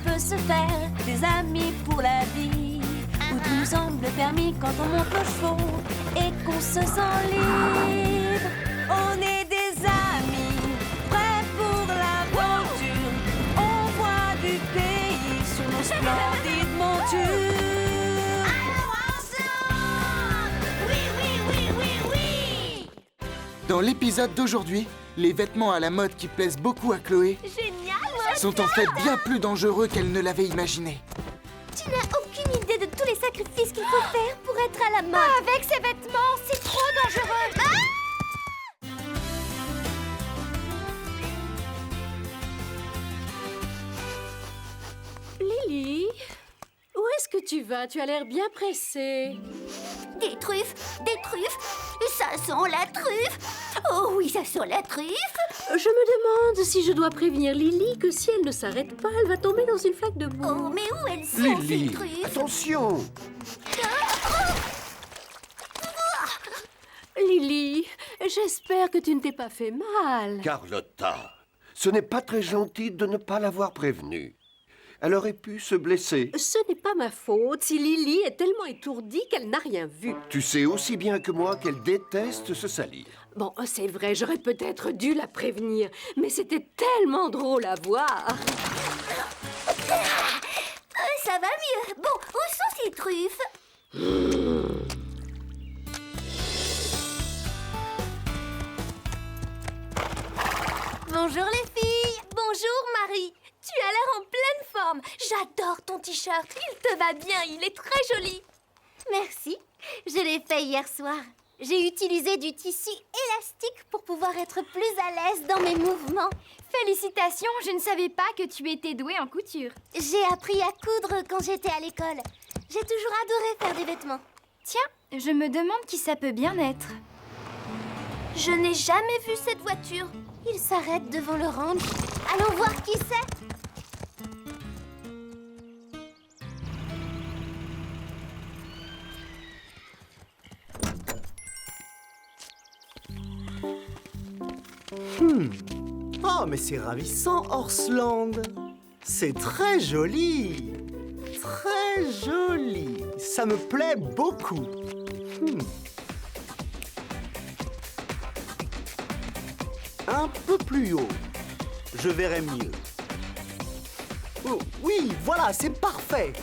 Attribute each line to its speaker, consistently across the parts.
Speaker 1: peut se faire des amis pour la vie, où tout nous semble permis quand on monte nos chevaux et qu'on se sent libre. On est des amis, prêts pour l'aventure. On voit du pays sur nos splendides montures.
Speaker 2: Alors ensemble! Oui, oui, oui, oui, oui!
Speaker 3: Dans l'épisode d'aujourd'hui, les vêtements à la mode qui plaisent beaucoup à Chloé
Speaker 1: Génial!
Speaker 3: sont en fait bien plus dangereux qu'elle ne l'avait imaginé.
Speaker 2: Tu n'as aucune idée de tous les sacrifices qu'il faut faire pour être à la mode. Avec ces vêtements, c'est trop dangereux.
Speaker 4: Lily, où est-ce que tu vas? Tu as l'air bien pressée.
Speaker 2: Des truffes, des truffes. Ça sent la truffe. Oh oui, ça sent la truffe.
Speaker 4: Je me demande si je dois prévenir Lily que si elle ne s'arrête pas, elle va tomber dans une flaque de boue.
Speaker 2: Oh, mais où elles sont,
Speaker 5: Lily,
Speaker 2: ces truffes?
Speaker 5: attention!
Speaker 4: Lily, j'espère que tu ne t'es pas fait mal.
Speaker 5: Carlotta, ce n'est pas très gentil de ne pas l'avoir prévenue. Elle aurait pu se blesser.
Speaker 4: Ce n'est pas ma faute si Lily est tellement étourdie qu'elle n'a rien vu.
Speaker 5: Tu sais aussi bien que moi qu'elle déteste se salir.
Speaker 4: Bon, c'est vrai, j'aurais peut-être dû la prévenir, mais c'était tellement drôle à voir.
Speaker 2: Ça va mieux. Bon, où sont ces truffes? Bonjour les filles. Bonjour Marie. Tu as l'air en pleine forme. J'adore ton t-shirt. Il te va bien, il est très joli. Merci. Je l'ai fait hier soir. J'ai utilisé du tissu élastique pour pouvoir être plus à l'aise dans mes mouvements.
Speaker 6: Félicitations, je ne savais pas que tu étais douée en couture.
Speaker 2: J'ai appris à coudre quand j'étais à l'école. J'ai toujours adoré faire des vêtements.
Speaker 6: Tiens, je me demande qui ça peut bien être.
Speaker 2: Je n'ai jamais vu cette voiture. Il s'arrête devant le ranch. Allons voir qui c'est.
Speaker 7: Oh, mais c'est ravissant, Horsland. C'est très joli. Très joli. Ça me plaît beaucoup. Un peu plus haut. Je verrai mieux. Oh, oui, voilà, c'est parfait.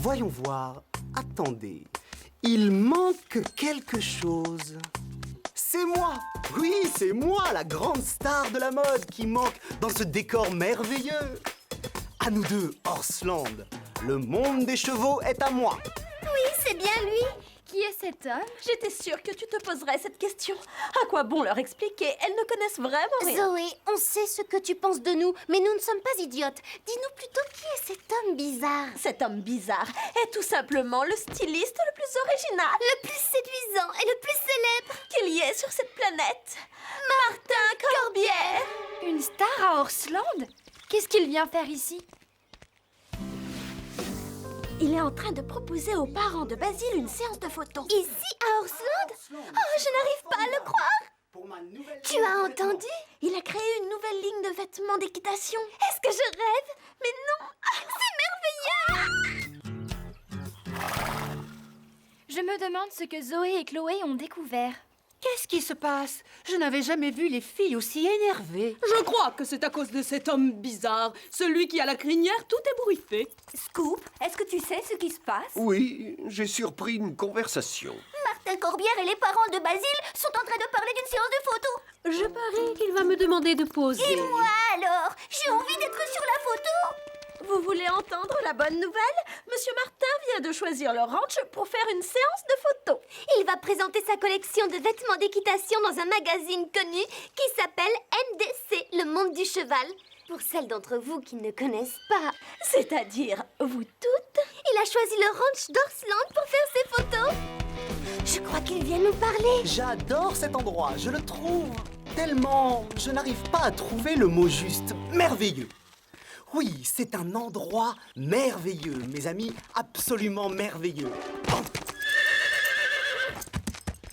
Speaker 7: Voyons voir. Attendez. Il manque quelque chose. C'est moi! Oui, c'est moi, la grande star de la mode qui manque dans ce décor merveilleux. À nous deux, Horsland. Le monde des chevaux est à moi.
Speaker 2: Oui, c'est bien lui.
Speaker 6: Qui est cet homme?
Speaker 1: J'étais sûre que tu te poserais cette question. À quoi bon leur expliquer? Elles ne connaissent vraiment rien.
Speaker 2: Zoé, on sait ce que tu penses de nous, mais nous ne sommes pas idiotes. Dis-nous plutôt qui est cet homme bizarre.
Speaker 1: Cet homme bizarre est tout simplement le styliste le plus original
Speaker 2: Le plus séduisant et le plus célèbre.
Speaker 1: qu'il y ait sur cette planète. Martin Corbière.
Speaker 6: Une star à Horsland? Qu'est-ce qu'il vient faire ici?
Speaker 1: Il est en train de proposer aux parents de Basile une séance de photos.
Speaker 2: Ici, à Horsland? Oh, je n'arrive pas à le croire. Tu as entendu?
Speaker 1: Il a créé une nouvelle ligne de vêtements d'équitation.
Speaker 2: Est-ce que je rêve? Mais non, c'est merveilleux!
Speaker 6: Je me demande ce que Zoé et Chloé ont découvert.
Speaker 8: Qu'est-ce qui se passe? Je n'avais jamais vu les filles aussi énervées.
Speaker 4: Je crois que c'est à cause de cet homme bizarre, celui qui a la crinière tout ébouriffée.
Speaker 1: Scoop, est-ce que tu sais ce qui se passe?
Speaker 5: Oui, j'ai surpris une conversation.
Speaker 2: Martin Corbière et les parents de Basile sont en train de parler d'une séance de photos.
Speaker 4: Je parie qu'il va me demander de poser.
Speaker 2: Et moi alors? J'ai envie d'être sur la photo.
Speaker 1: Vous voulez entendre la bonne nouvelle? Monsieur Martin vient de choisir le ranch pour faire une séance de photos.
Speaker 2: Il va présenter sa collection de vêtements d'équitation dans un magazine connu qui s'appelle NDC, le monde du cheval. Pour celles d'entre vous qui ne connaissent pas,
Speaker 1: C'est-à-dire, vous toutes?
Speaker 2: il a choisi le ranch d'Horsland pour faire ses photos. Je crois qu'il vient nous parler.
Speaker 7: J'adore cet endroit, je le trouve tellement... Je n'arrive pas à trouver le mot juste. Merveilleux. Oui, c'est un endroit merveilleux, mes amis, absolument merveilleux. Oh.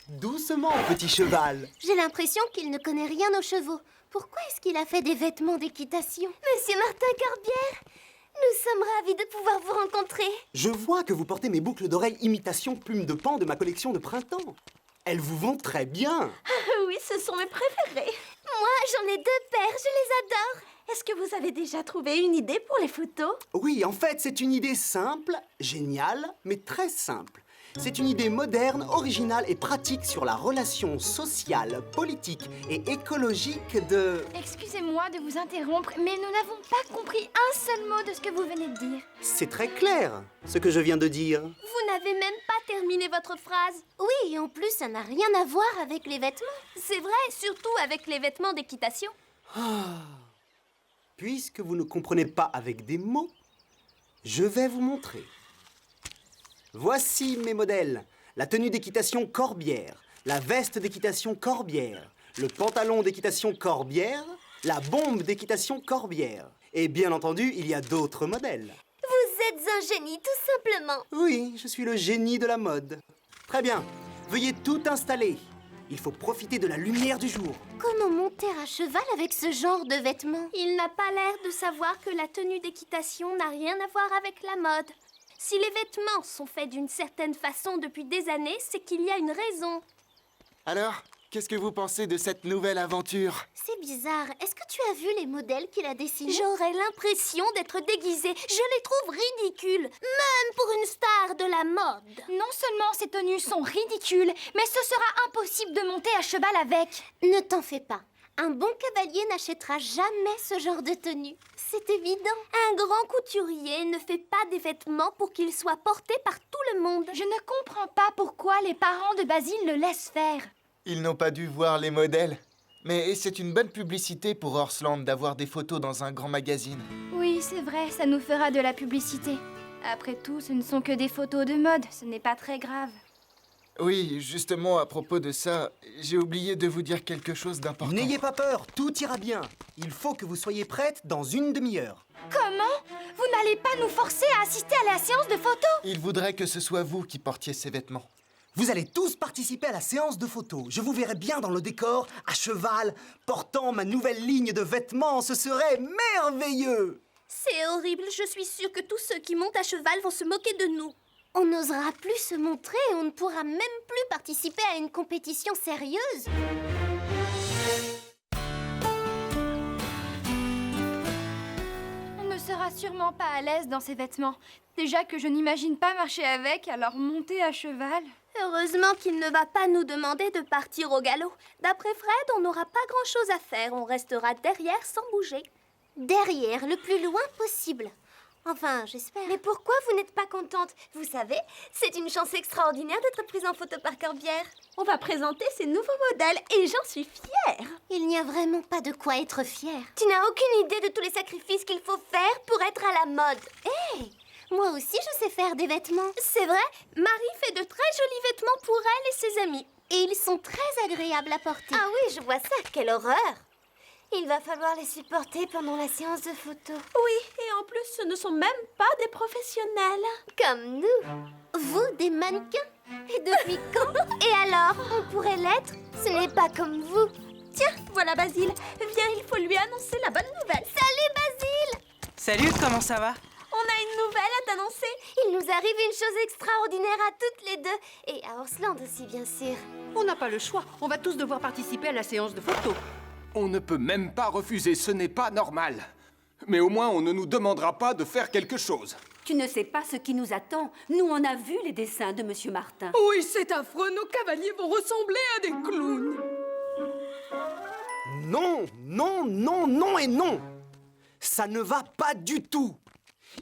Speaker 7: Doucement, petit cheval.
Speaker 2: J'ai l'impression qu'il ne connaît rien aux chevaux. Pourquoi est-ce qu'il a fait des vêtements d'équitation? Monsieur Martin Corbière, Nous sommes ravis de pouvoir vous rencontrer.
Speaker 7: Je vois que vous portez mes boucles d'oreilles imitation plumes de pan de ma collection de printemps. Elles vous vont très bien.
Speaker 1: Oui, ce sont mes préférés.
Speaker 2: Moi, j'en ai 2 paires, je les adore.
Speaker 1: Est-ce que vous avez déjà trouvé une idée pour les photos?
Speaker 7: Oui, en fait, c'est une idée simple, géniale, mais très simple. C'est une idée moderne, originale et pratique sur la relation sociale, politique et écologique de...
Speaker 6: Excusez-moi de vous interrompre, mais nous n'avons pas compris un seul mot de ce que vous venez de dire.
Speaker 7: C'est très clair, ce que je viens de dire.
Speaker 2: Vous n'avez même pas terminé votre phrase. Oui, et en plus, ça n'a rien à voir avec les vêtements.
Speaker 1: C'est vrai, surtout avec les vêtements d'équitation.
Speaker 7: Puisque vous ne comprenez pas avec des mots, je vais vous montrer. Voici mes modèles. La tenue d'équitation Corbière, la veste d'équitation Corbière, le pantalon d'équitation Corbière, la bombe d'équitation Corbière. Et bien entendu, il y a d'autres modèles.
Speaker 2: Vous êtes un génie, tout simplement.
Speaker 7: Oui, je suis le génie de la mode. Très bien, veuillez tout installer. Il faut profiter de la lumière du jour.
Speaker 2: Comment monter à cheval avec ce genre de vêtements?
Speaker 1: Il n'a pas l'air de savoir que la tenue d'équitation n'a rien à voir avec la mode. Si les vêtements sont faits d'une certaine façon depuis des années, c'est qu'il y a une raison.
Speaker 3: Alors, qu'est-ce que vous pensez de cette nouvelle aventure?
Speaker 2: C'est bizarre. Est-ce que tu as vu les modèles qu'il a dessinés?
Speaker 1: J'aurais l'impression d'être déguisée. Je les trouve ridicules, même pour une star de la mode.
Speaker 6: Non seulement ces tenues sont ridicules, mais ce sera impossible de monter à cheval avec.
Speaker 2: Ne t'en fais pas. Un bon cavalier n'achètera jamais ce genre de tenue. C'est évident.
Speaker 1: Un grand couturier ne fait pas des vêtements pour qu'ils soient portés par tout le monde.
Speaker 6: Je ne comprends pas pourquoi les parents de Basile le laissent faire.
Speaker 3: Ils n'ont pas dû voir les modèles. Mais c'est une bonne publicité pour Horseland d'avoir des photos dans un grand magazine.
Speaker 6: Oui, c'est vrai, ça nous fera de la publicité. Après tout, ce ne sont que des photos de mode, ce n'est pas très grave.
Speaker 3: Oui, justement, à propos de ça, j'ai oublié de vous dire quelque chose d'important.
Speaker 7: N'ayez pas peur, tout ira bien. Il faut que vous soyez prête dans une demi-heure.
Speaker 6: Comment? Vous n'allez pas nous forcer à assister à la séance de photos?
Speaker 3: Il voudrait que ce soit vous qui portiez ces vêtements.
Speaker 7: Vous allez tous participer à la séance de photos. Je vous verrai bien dans le décor, à cheval, portant ma nouvelle ligne de vêtements. Ce serait merveilleux.
Speaker 1: C'est horrible, je suis sûre que tous ceux qui montent à cheval vont se moquer de nous.
Speaker 2: On n'osera plus se montrer et on ne pourra même plus participer à une compétition sérieuse.
Speaker 6: On ne sera sûrement pas à l'aise dans ces vêtements. Déjà que je n'imagine pas marcher avec, alors monter à cheval...
Speaker 1: Heureusement qu'il ne va pas nous demander de partir au galop. D'après Fred, on n'aura pas grand-chose à faire. On restera derrière sans bouger.
Speaker 2: Derrière, le plus loin possible. Enfin, j'espère.
Speaker 1: Mais pourquoi vous n'êtes pas contente? Vous savez, c'est une chance extraordinaire d'être prise en photo par Corbière. On va présenter ces nouveaux modèles et j'en suis fière.
Speaker 2: Il n'y a vraiment pas de quoi être fière.
Speaker 1: Tu n'as aucune idée de tous les sacrifices qu'il faut faire pour être à la mode.
Speaker 2: Hé, moi aussi je sais faire des vêtements.
Speaker 1: C'est vrai, Marie fait de très jolis vêtements pour elle et ses amis.
Speaker 2: Et ils sont très agréables à porter.
Speaker 1: Ah oui, je vois ça, quelle horreur! Il va falloir les supporter pendant la séance de photo. Oui, et en plus, ce ne sont même pas des professionnels.
Speaker 2: Comme nous. Vous, des mannequins? Et depuis quand?
Speaker 1: Et alors,
Speaker 2: On pourrait l'être? Ce n'est pas comme vous.
Speaker 1: tiens, voilà Basile. Viens, il faut lui annoncer la bonne nouvelle.
Speaker 2: Salut Basile!
Speaker 9: Salut, comment ça va?
Speaker 1: On a une nouvelle à t'annoncer.
Speaker 2: Il nous arrive une chose extraordinaire à toutes les deux. Et à Horseland aussi, bien sûr.
Speaker 8: On n'a pas le choix. On va tous devoir participer à la séance de photos.
Speaker 10: On ne peut même pas refuser, ce n'est pas normal. Mais au moins, on ne nous demandera pas de faire quelque chose.
Speaker 8: Tu ne sais pas ce qui nous attend. Nous, on a vu les dessins de Monsieur Martin.
Speaker 4: Oui, c'est affreux, nos cavaliers vont ressembler à des clowns.
Speaker 7: Non, non, non, non et non. Ça ne va pas du tout.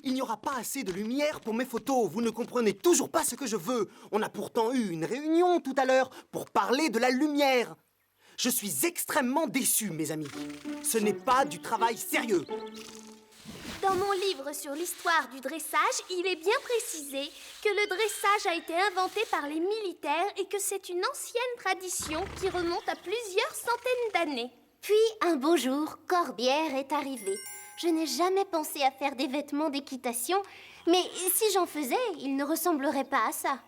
Speaker 7: Il n'y aura pas assez de lumière pour mes photos. Vous ne comprenez toujours pas ce que je veux. On a pourtant eu une réunion tout à l'heure pour parler de la lumière. Je suis extrêmement déçu, mes amis. Ce n'est pas du travail sérieux.
Speaker 1: Dans mon livre sur l'histoire du dressage, il est bien précisé que le dressage a été inventé par les militaires et que c'est une ancienne tradition qui remonte à plusieurs centaines d'années.
Speaker 2: Puis, un beau jour, Corbière est arrivé. Je n'ai jamais pensé à faire des vêtements d'équitation, mais si j'en faisais, ils ne ressembleraient pas à ça.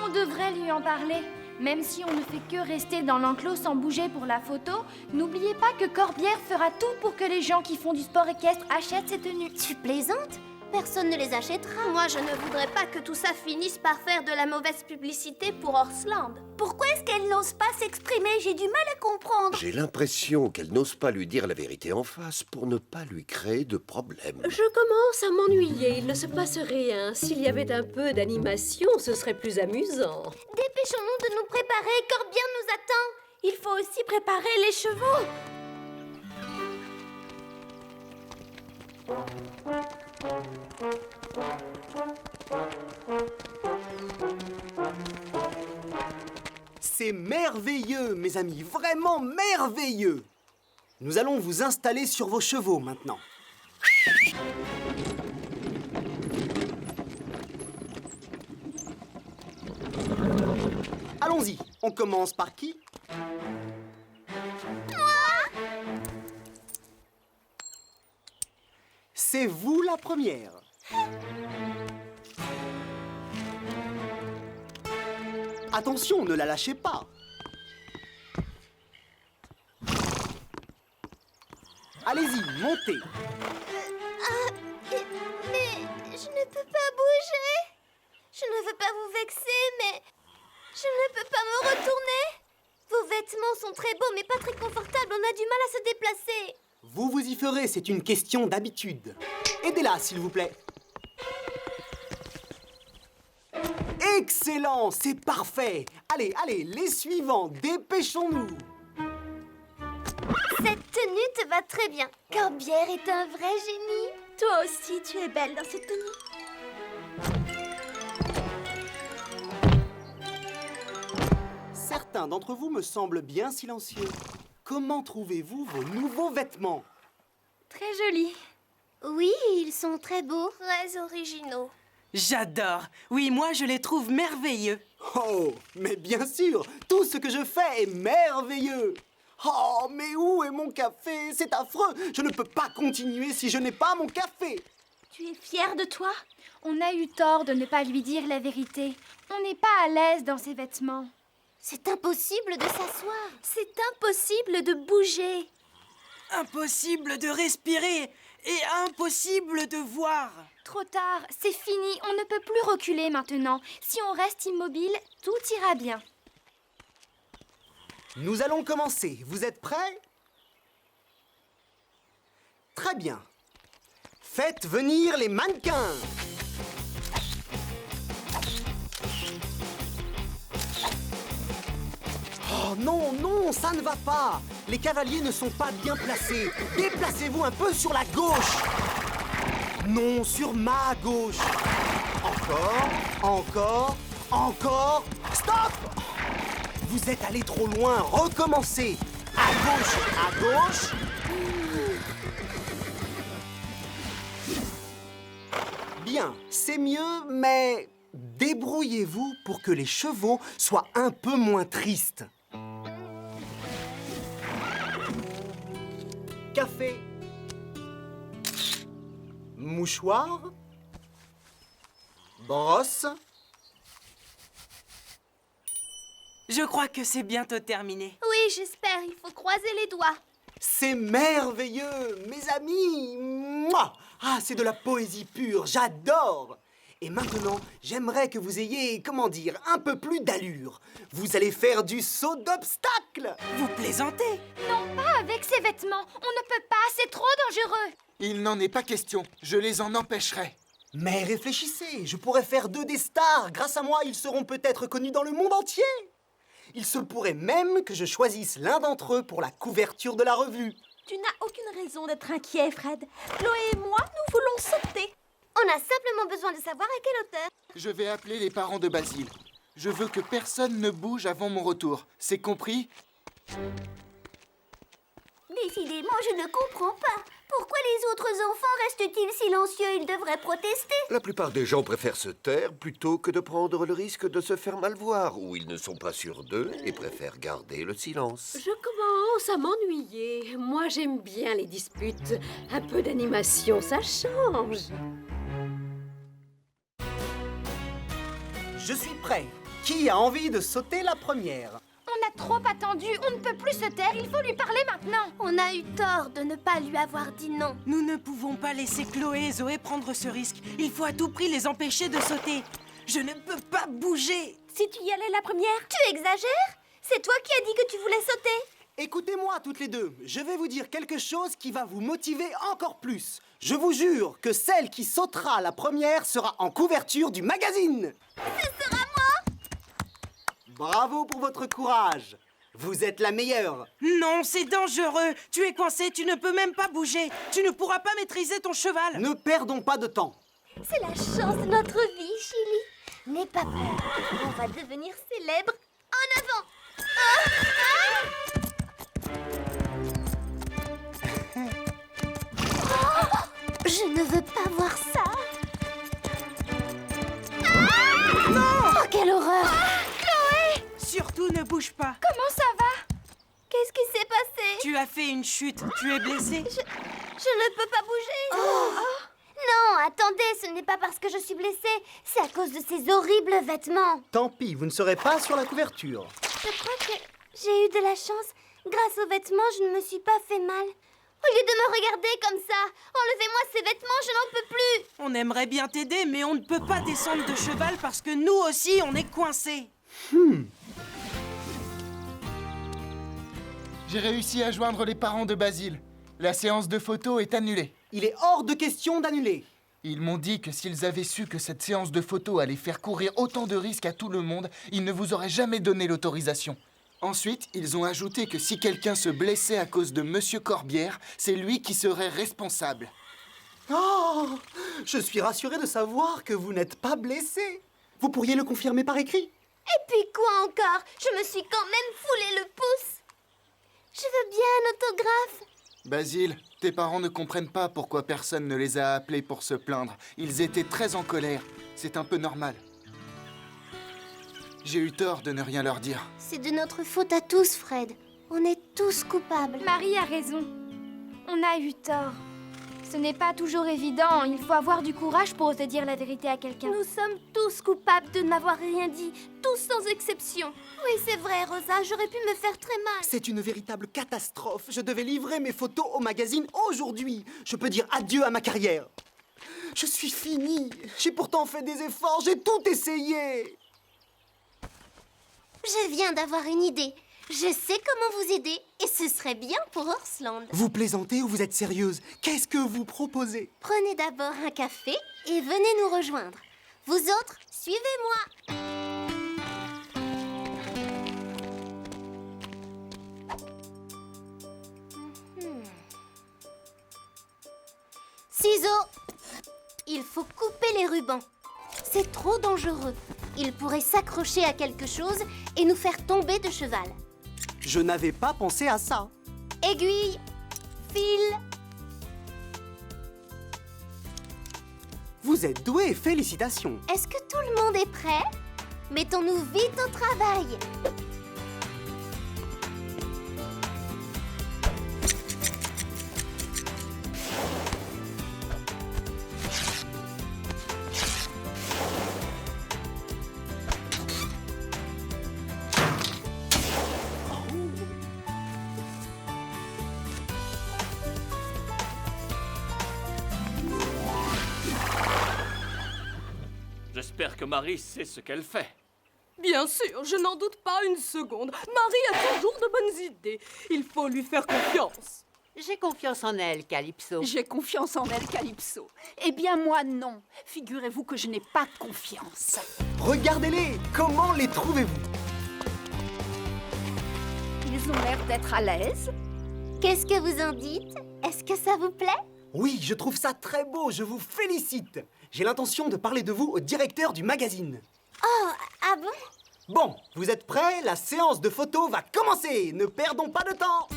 Speaker 6: On devrait lui en parler. Même si on ne fait que rester dans l'enclos sans bouger pour la photo, n'oubliez pas que Corbière fera tout pour que les gens qui font du sport équestre achètent ces tenues.
Speaker 2: Tu plaisantes? Personne ne les achètera. Moi, je ne voudrais pas que tout ça finisse par faire de la mauvaise publicité pour Horseland.
Speaker 1: Pourquoi est-ce qu'elle n'ose pas s'exprimer? J'ai du mal à comprendre.
Speaker 5: J'ai l'impression qu'elle n'ose pas lui dire la vérité en face pour ne pas lui créer de problème.
Speaker 4: Je commence à m'ennuyer. Il ne se passe rien. S'il y avait un peu d'animation, ce serait plus amusant.
Speaker 2: Dépêchons-nous de nous préparer, Corbière nous attend.
Speaker 1: Il faut aussi préparer les chevaux.
Speaker 7: C'est merveilleux, mes amis, vraiment merveilleux. Nous allons vous installer sur vos chevaux maintenant. Allons-y, on commence par qui? C'est vous la première. Attention, ne la lâchez pas. Allez-y, montez.
Speaker 2: Mais je ne peux pas bouger. Je ne veux pas vous vexer, mais je ne peux pas me retourner. Vos vêtements sont très beaux, mais pas très confortables. On a du mal à se déplacer.
Speaker 7: Vous vous y ferez, c'est une question d'habitude. Aidez-la, s'il vous plaît. Excellent, c'est parfait. Allez, allez, les suivants, dépêchons-nous.
Speaker 2: Cette tenue te va très bien. Corbière est un vrai génie.
Speaker 1: Toi aussi, tu es belle dans cette tenue.
Speaker 7: Certains d'entre vous me semblent bien silencieux. Comment trouvez-vous vos nouveaux vêtements?
Speaker 6: Très joli.
Speaker 2: Oui, ils sont très beaux. Très originaux.
Speaker 9: J'adore. Oui, moi, je les trouve merveilleux.
Speaker 7: Oh, mais bien sûr, tout ce que je fais est merveilleux. Oh, mais où est mon café? C'est affreux. Je ne peux pas continuer si je n'ai pas mon café.
Speaker 6: Tu es fière de toi? On a eu tort de ne pas lui dire la vérité. On n'est pas à l'aise dans ses vêtements.
Speaker 2: C'est impossible de s'asseoir.
Speaker 1: C'est impossible de bouger.
Speaker 9: Impossible de respirer et impossible de voir.
Speaker 6: Trop tard, c'est fini. On ne peut plus reculer maintenant. Si on reste immobile, tout ira bien.
Speaker 7: Nous allons commencer. Vous êtes prêts? Très bien. Faites venir les mannequins. Oh non, non, ça ne va pas. Les cavaliers ne sont pas bien placés. Déplacez-vous un peu sur la gauche. Non, sur ma gauche. Encore. Stop! Vous êtes allé trop loin. Recommencez. À gauche. Bien, c'est mieux, mais débrouillez-vous pour que les chevaux soient un peu moins tristes. Café. Mouchoir. Brosse.
Speaker 9: Je crois que c'est bientôt terminé.
Speaker 2: Oui, j'espère. Il faut croiser les doigts.
Speaker 7: C'est merveilleux, mes amis. Mouah! Ah, c'est de la poésie pure, j'adore. Et maintenant, j'aimerais que vous ayez, un peu plus d'allure. Vous allez faire du saut d'obstacle.
Speaker 9: Vous plaisantez?
Speaker 6: Non, pas avec ces vêtements. On ne peut pas, c'est trop dangereux.
Speaker 3: Il n'en est pas question. Je les en empêcherai.
Speaker 7: Mais réfléchissez, je pourrais faire d'eux des stars. Grâce à moi, ils seront peut-être connus dans le monde entier. Il se pourrait même que je choisisse l'un d'entre eux pour la couverture de la revue.
Speaker 1: Tu n'as aucune raison d'être inquiet, Fred. Chloé et moi, nous voulons sauter.
Speaker 2: On a simplement besoin de savoir à quelle hauteur.
Speaker 3: Je vais appeler les parents de Basile. Je veux que personne ne bouge avant mon retour. C'est compris?
Speaker 1: Décidément, je ne comprends pas. Pourquoi les autres enfants restent-ils silencieux? Ils devraient protester.
Speaker 5: La plupart des gens préfèrent se taire plutôt que de prendre le risque de se faire mal voir, ou ils ne sont pas sûrs d'eux et préfèrent garder le silence.
Speaker 4: Je commence à m'ennuyer. Moi, j'aime bien les disputes. Un peu d'animation, ça change.
Speaker 7: Je suis prêt. Qui a envie de sauter la première?
Speaker 6: On a trop attendu. On ne peut plus se taire. Il faut lui parler maintenant.
Speaker 2: On a eu tort de ne pas lui avoir dit non.
Speaker 9: Nous ne pouvons pas laisser Chloé et Zoé prendre ce risque. Il faut à tout prix les empêcher de sauter. Je ne peux pas bouger.
Speaker 2: Si tu y allais la première, tu exagères. C'est toi qui as dit que tu voulais sauter.
Speaker 7: Écoutez-moi toutes les deux, je vais vous dire quelque chose qui va vous motiver encore plus. Je vous jure que celle qui sautera la première sera en couverture du magazine.
Speaker 2: Ce sera moi.
Speaker 7: Bravo pour votre courage. Vous êtes la meilleure.
Speaker 9: Non, c'est dangereux. Tu es coincé, tu ne peux même pas bouger. Tu ne pourras pas maîtriser ton cheval.
Speaker 7: Ne perdons pas de temps.
Speaker 2: C'est la chance de notre vie, Chili. N'aie pas peur. On va devenir célèbre. En avant. Je ne veux pas voir ça. Oh, quelle horreur.
Speaker 9: Chloé! Surtout ne bouge pas.
Speaker 6: Comment ça va?
Speaker 2: Qu'est-ce qui s'est passé?
Speaker 9: Tu as fait une chute. Tu es blessée.
Speaker 2: Je ne peux pas bouger. Non, attendez, ce n'est pas parce que je suis blessée. C'est à cause de ces horribles vêtements.
Speaker 7: Tant pis, vous ne serez pas sur la couverture.
Speaker 2: Je crois que j'ai eu de la chance. Grâce aux vêtements, je ne me suis pas fait mal. Au lieu de me regarder comme ça, enlevez-moi ces vêtements, je n'en peux plus.
Speaker 9: On aimerait bien t'aider, mais on ne peut pas descendre de cheval parce que nous aussi, on est coincés.
Speaker 3: J'ai réussi à joindre les parents de Basile. La séance de photos est annulée.
Speaker 7: Il est hors de question d'annuler.
Speaker 3: Ils m'ont dit que s'ils avaient su que cette séance de photos allait faire courir autant de risques à tout le monde, ils ne vous auraient jamais donné l'autorisation. Ensuite, ils ont ajouté que si quelqu'un se blessait à cause de Monsieur Corbière, c'est lui qui serait responsable.
Speaker 7: Oh, je suis rassuré de savoir que vous n'êtes pas blessé. Vous pourriez le confirmer par écrit?
Speaker 2: Et puis quoi encore? Je me suis quand même foulé le pouce. Je veux bien un autographe.
Speaker 3: Basile, tes parents ne comprennent pas pourquoi personne ne les a appelés pour se plaindre. Ils étaient très en colère. C'est un peu normal. J'ai eu tort de ne rien leur dire.
Speaker 2: C'est de notre faute à tous, Fred. On est tous coupables.
Speaker 6: Marie a raison. On a eu tort. Ce n'est pas toujours évident. Il faut avoir du courage pour oser dire la vérité à quelqu'un.
Speaker 2: Nous sommes tous coupables de n'avoir rien dit, tous sans exception. Oui, c'est vrai, Rosa, j'aurais pu me faire très mal.
Speaker 7: C'est une véritable catastrophe. Je devais livrer mes photos au magazine aujourd'hui. Je peux dire adieu à ma carrière. Je suis fini. J'ai pourtant fait des efforts, j'ai tout essayé.
Speaker 2: Je viens d'avoir une idée. Je sais comment vous aider et ce serait bien pour Horsland.
Speaker 7: Vous plaisantez ou vous êtes sérieuse? Qu'est-ce que vous proposez?
Speaker 2: Prenez d'abord un café et venez nous rejoindre. Vous autres, suivez-moi. Ciseaux. Il faut couper les rubans. C'est trop dangereux. Il pourrait s'accrocher à quelque chose et nous faire tomber de cheval.
Speaker 7: Je n'avais pas pensé à ça.
Speaker 2: Aiguille, fil.
Speaker 7: Vous êtes doué, félicitations.
Speaker 2: Est-ce que tout le monde est prêt? Mettons-nous vite au travail.
Speaker 11: J'espère que Marie sait ce qu'elle fait.
Speaker 12: Bien sûr, je n'en doute pas une seconde. Marie a toujours de bonnes idées. Il faut lui faire confiance.
Speaker 8: J'ai confiance en elle, Calypso.
Speaker 13: J'ai confiance en elle, Calypso. Eh bien, moi, non. Figurez-vous que je n'ai pas confiance.
Speaker 7: Regardez-les. Comment les trouvez-vous?
Speaker 13: Ils ont l'air d'être à l'aise.
Speaker 2: Qu'est-ce que vous en dites? Est-ce que ça vous plaît?
Speaker 7: Oui, je trouve ça très beau. Je vous félicite. J'ai l'intention de parler de vous au directeur du magazine.
Speaker 2: Oh, ah bon?
Speaker 7: Bon, vous êtes prêts? La séance de photos va commencer. Ne perdons pas de temps.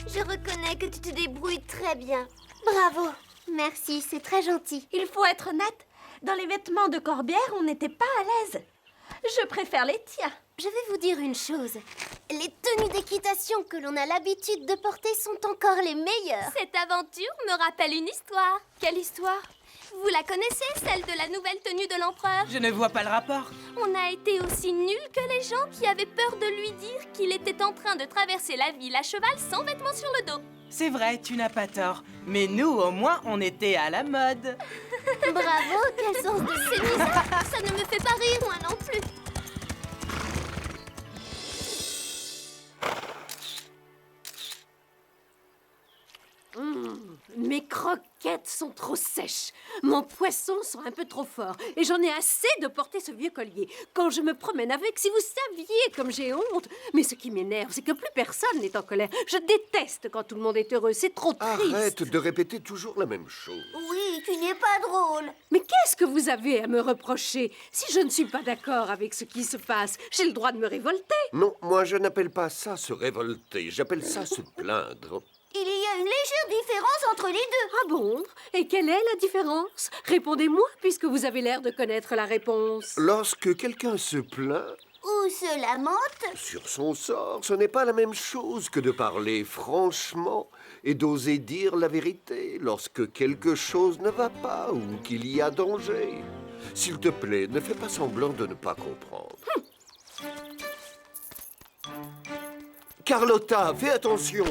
Speaker 2: Je reconnais que tu te débrouilles très bien. Bravo. Merci, c'est très gentil.
Speaker 14: Il faut être honnête. Dans les vêtements de Corbière, on n'était pas à l'aise. Je préfère les tiens.
Speaker 2: Je vais vous dire une chose. Les tenues d'équitation que l'on a l'habitude de porter sont encore les meilleures. Cette aventure me rappelle une histoire.
Speaker 6: Quelle histoire?
Speaker 2: Vous la connaissez, celle de la nouvelle tenue de l'empereur?
Speaker 9: Je ne vois pas le rapport.
Speaker 2: On a été aussi nuls que les gens qui avaient peur de lui dire qu'il était en train de traverser la ville à cheval sans vêtements sur le dos.
Speaker 9: C'est vrai, tu n'as pas tort. Mais nous, au moins, on était à la mode.
Speaker 2: Bravo, quel sens de c'est bizarre. Ça ne me fait pas rire, moi non plus.
Speaker 4: Mes croquettes sont trop sèches. Mon poisson sent un peu trop fort. Et j'en ai assez de porter ce vieux collier. Quand je me promène avec, si vous saviez comme j'ai honte. Mais ce qui m'énerve, c'est que plus personne n'est en colère. Je déteste quand tout le monde est heureux. C'est trop triste.
Speaker 5: Arrête de répéter toujours la même chose.
Speaker 2: Oui, tu n'es pas drôle.
Speaker 4: Mais qu'est-ce que vous avez à me reprocher? Si je ne suis pas d'accord avec ce qui se passe, j'ai le droit de me révolter.
Speaker 5: Non, moi je n'appelle pas ça se révolter. J'appelle ça se plaindre.
Speaker 2: Il y a une légère différence entre les deux.
Speaker 4: Ah bon? Et quelle est la différence? Répondez-moi, puisque vous avez l'air de connaître la réponse.
Speaker 5: Lorsque quelqu'un se plaint
Speaker 2: Ou se lamente.
Speaker 5: sur son sort, ce n'est pas la même chose que de parler franchement et d'oser dire la vérité lorsque quelque chose ne va pas ou qu'il y a danger. S'il te plaît, ne fais pas semblant de ne pas comprendre. Carlotta, fais attention!